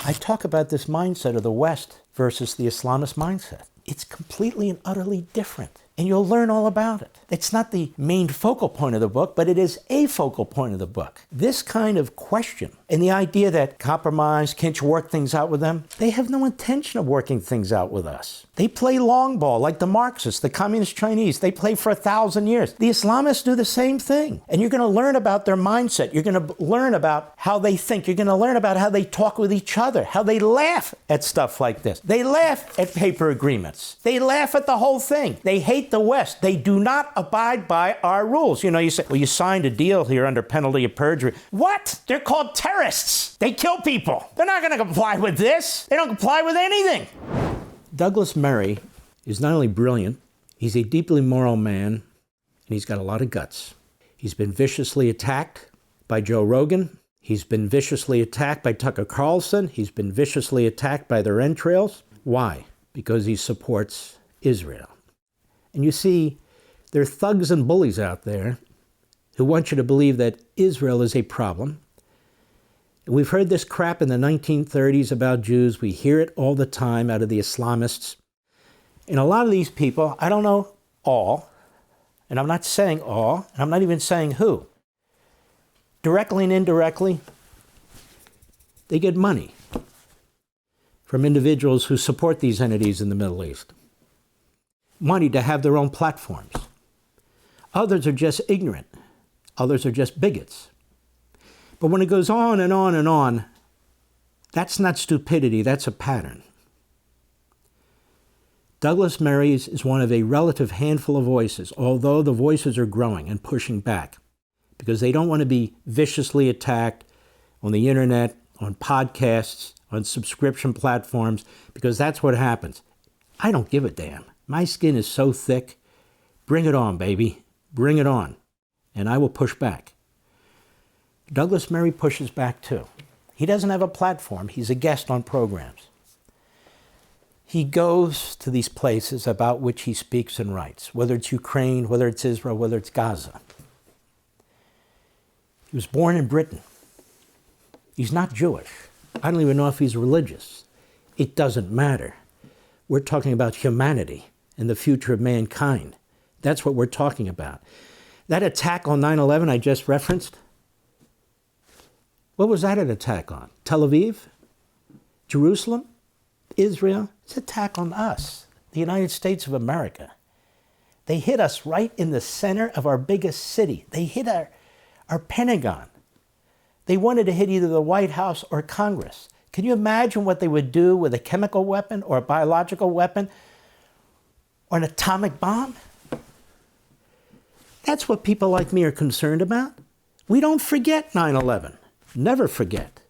I talk about this mindset of the West versus the Islamist mindset. It's completely and utterly different. And you'll learn all about it. It's not the main focal point of the book, but it is a focal point of the book. This kind of question and the idea that compromise, can't you work things out with them? They have no intention of working things out with us. They play long ball like the Marxists, the Communist Chinese. They play for 1,000 years. The Islamists do the same thing. And you're going to learn about their mindset. You're going to learn about how they think. You're going to learn about how they talk with each other, how they laugh at stuff like this. They laugh at paper agreements. They laugh at the whole thing. They hate the West. They do not abide by our rules. You know, you say, well, you signed a deal here under penalty of perjury. What? They're called terrorists. They kill people. They're not going to comply with this. They don't comply with anything. Douglas Murry is not only brilliant, he's a deeply moral man, and he's got a lot of guts. He's been viciously attacked by Joe Rogan. He's been viciously attacked by Tucker Carlson. He's been viciously attacked by their entrails. Why? Because he supports Israel. And you see, there are thugs and bullies out there who want you to believe that Israel is a problem. And we've heard this crap in the 1930s about Jews. We hear it all the time out of the Islamists. And a lot of these people, I don't know all, and I'm not saying all, and I'm not even saying who, directly and indirectly, they get money from individuals who support these entities in the Middle East. Money to have their own platforms. Others are just ignorant. Others are just bigots. But when it goes on and on and on, that's not stupidity, that's a pattern. Douglas Murry is one of a relative handful of voices, although the voices are growing and pushing back because they don't want to be viciously attacked on the internet, on podcasts, on subscription platforms, because that's what happens. I don't give a damn. My skin is so thick. Bring it on, baby. Bring it on. And I will push back. Douglas Murry pushes back too. He doesn't have a platform. He's a guest on programs. He goes to these places about which he speaks and writes, whether it's Ukraine, whether it's Israel, whether it's Gaza. He was born in Britain. He's not Jewish. I don't even know if he's religious. It doesn't matter. We're talking about humanity and the future of mankind. That's what we're talking about. That attack on 9/11 I just referenced, what was that an attack on? Tel Aviv? Jerusalem? Israel? It's an attack on us, the United States of America. They hit us right in the center of our biggest city. They hit our Pentagon. They wanted to hit either the White House or Congress. Can you imagine what they would do with a chemical weapon or a biological weapon or an atomic bomb? That's what people like me are concerned about. We don't forget 9/11. Never forget.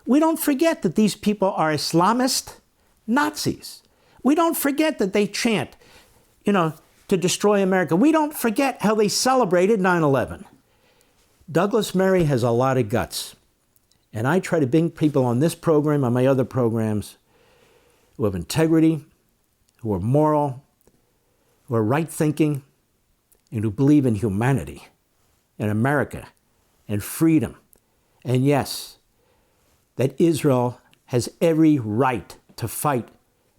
We don't forget that these people are Islamist Nazis. We don't forget that they chant, to destroy America. We don't forget how they celebrated 9/11. Douglas Murry has a lot of guts. And I try to bring people on this program, on my other programs, who have integrity, who are moral, who are right-thinking, and who believe in humanity, and America, and freedom. And yes, that Israel has every right to fight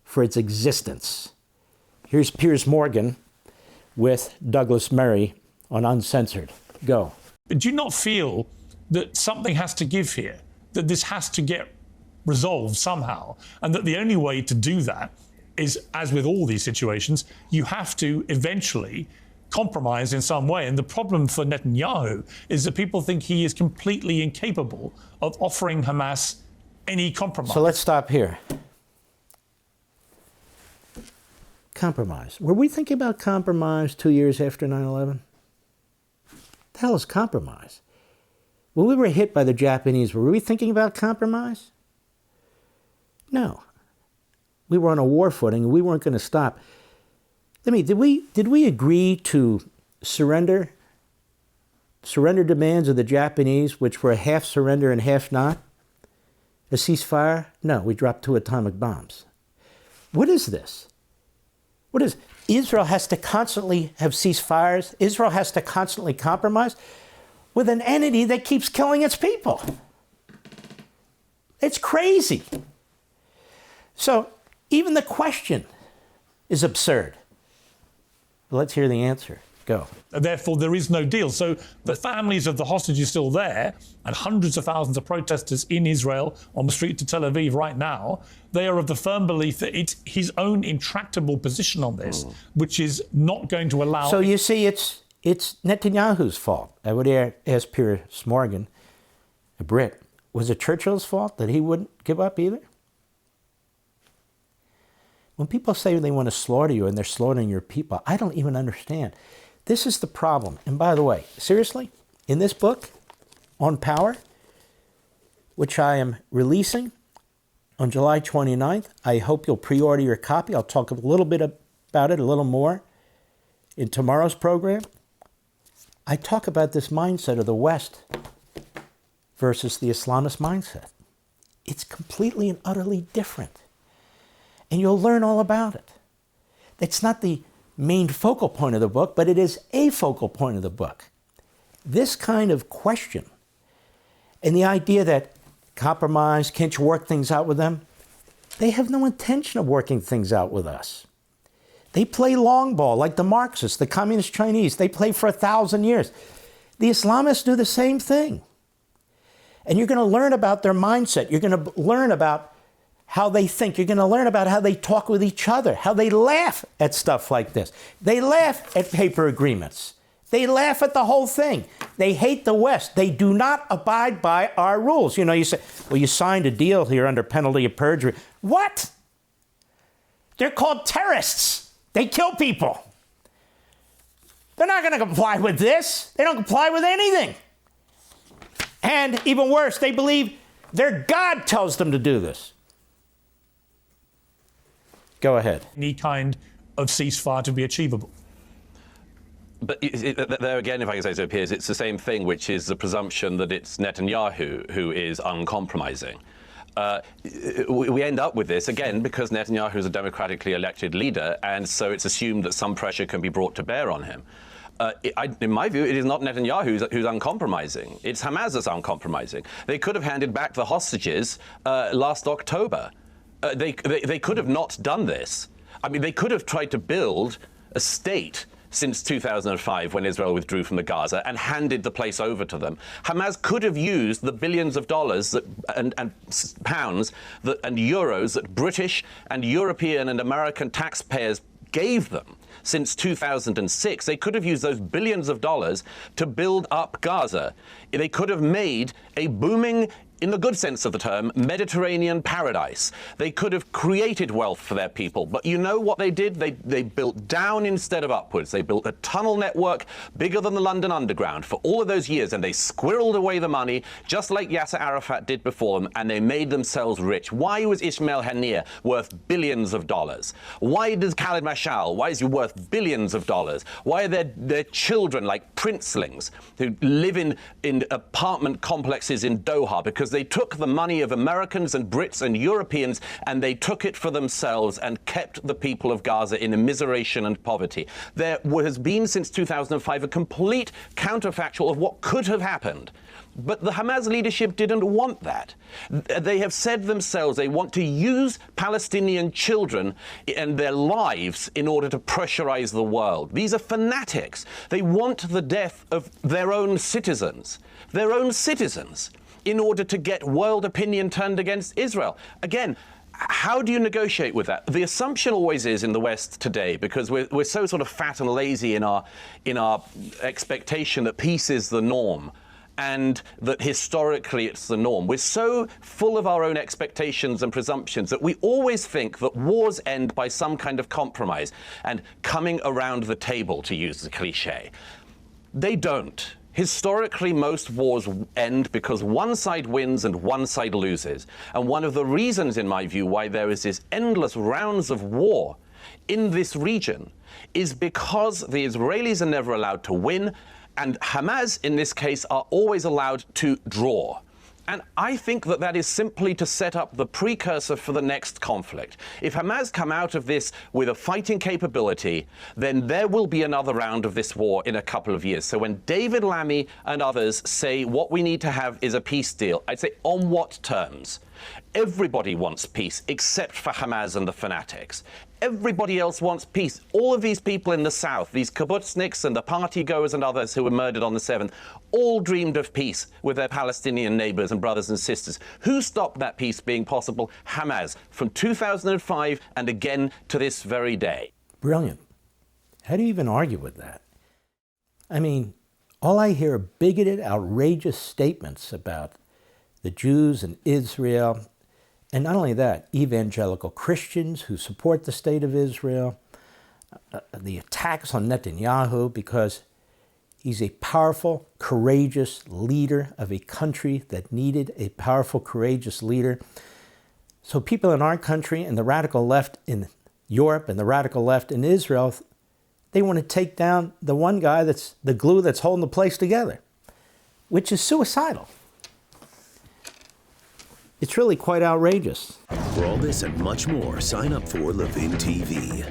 for its existence. Here's Piers Morgan with Douglas Murry on Uncensored. Go. But do you not feel that something has to give here, that this has to get resolved somehow, and that the only way to do that is, as with all these situations, you have to eventually compromise in some way? And the problem for Netanyahu is that people think he is completely incapable of offering Hamas any compromise. So let's stop here. Compromise. Were we thinking about compromise 2 years after 9/11? The hell is compromise? When we were hit by the Japanese, were we thinking about compromise? No. We were on a war footing and we weren't going to stop. Did we agree to surrender demands of the Japanese, which were half surrender and half not? A ceasefire? No, we dropped 2 atomic bombs. What is this? What is Israel has to constantly have ceasefires? Israel has to constantly compromise with an entity that keeps killing its people. It's crazy. So even the question is absurd. Let's hear the answer. Go. Therefore, there is no deal. So the families of the hostages still there, and hundreds of thousands of protesters in Israel on the street to Tel Aviv right now, they are of the firm belief that it's his own intractable position on this, which is not going to allow... So you see, it's Netanyahu's fault. I would ask Piers Morgan, a Brit, was it Churchill's fault that he wouldn't give up either? When people say they want to slaughter you and they're slaughtering your people, I don't even understand. This is the problem. And by the way, seriously, in this book on power, which I am releasing on July 29th, I hope you'll pre-order your copy. I'll talk a little bit about it, a little more, in tomorrow's program. I talk about this mindset of the West versus the Islamist mindset. It's completely and utterly different. And you'll learn all about it. It's not the main focal point of the book, but it is a focal point of the book. This kind of question and the idea that compromise, can't you work things out with them? They have no intention of working things out with us. They play long ball like the Marxists, the Communist Chinese. They play for 1,000 years. The Islamists do the same thing. And you're going to learn about their mindset. You're going to learn about how they think. You're going to learn about how they talk with each other, how they laugh at stuff like this. They laugh at paper agreements. They laugh at the whole thing. They hate the West. They do not abide by our rules. You know, you say, well, you signed a deal here under penalty of perjury. What? They're called terrorists. They kill people. They're not going to comply with this. They don't comply with anything. And even worse, they believe their God tells them to do this. Go ahead. Any kind of ceasefire to be achievable. But there again, if I can say so, Piers, it's the same thing, which is the presumption that it's Netanyahu who is uncompromising. We end up with this, again, because Netanyahu is a democratically elected leader, and so it's assumed that some pressure can be brought to bear on him. In my view, it is not Netanyahu who's uncompromising. It's Hamas that's uncompromising. They could have handed back the hostages last October. They could have not done this. I mean, they could have tried to build a state since 2005 when Israel withdrew from the Gaza and handed the place over to them. Hamas could have used the billions of dollars and pounds and euros that British and European and American taxpayers gave them since 2006. They could have used those billions of dollars to build up Gaza. They could have made a booming, in the good sense of the term, Mediterranean paradise. They could have created wealth for their people. But you know what they did? They built down instead of upwards. They built a tunnel network bigger than the London Underground for all of those years, and they squirreled away the money, just like Yasser Arafat did before them, and they made themselves rich. Why was Ismail Haniyeh worth billions of dollars? Why does Khaled Mashal, why is he worth billions of dollars? Why are their children like princelings who live in apartment complexes in Doha? Because they took the money of Americans and Brits and Europeans and they took it for themselves and kept the people of Gaza in immiseration and poverty. There has been since 2005 a complete counterfactual of what could have happened. But the Hamas leadership didn't want that. They have said themselves they want to use Palestinian children and their lives in order to pressurize the world. These are fanatics. They want the death of their own citizens. Their own citizens, in order to get world opinion turned against Israel. Again, how do you negotiate with that? The assumption always is in the West today, because we're so sort of fat and lazy in our expectation that peace is the norm, and that historically it's the norm. We're so full of our own expectations and presumptions that we always think that wars end by some kind of compromise and coming around the table, to use the cliche. They don't. Historically, most wars end because one side wins and one side loses. And one of the reasons, in my view, why there is this endless rounds of war in this region is because the Israelis are never allowed to win, and Hamas, in this case, are always allowed to draw. And I think that that is simply to set up the precursor for the next conflict. If Hamas come out of this with a fighting capability, then there will be another round of this war in a couple of years. So when David Lammy and others say what we need to have is a peace deal, I'd say on what terms? Everybody wants peace except for Hamas and the fanatics. Everybody else wants peace. All of these people in the south, these kibbutzniks and the party-goers and others who were murdered on the 7th, all dreamed of peace with their Palestinian neighbors and brothers and sisters. Who stopped that peace being possible? Hamas, from 2005 and again to this very day. Brilliant. How do you even argue with that? I mean, all I hear are bigoted, outrageous statements about the Jews and Israel. And not only that, evangelical Christians who support the state of Israel, the attacks on Netanyahu because he's a powerful, courageous leader of a country that needed a powerful, courageous leader. So people in our country and the radical left in Europe and the radical left in Israel, they want to take down the one guy that's the glue that's holding the place together, which is suicidal. It's really quite outrageous. For all this and much more, sign up for Levin TV.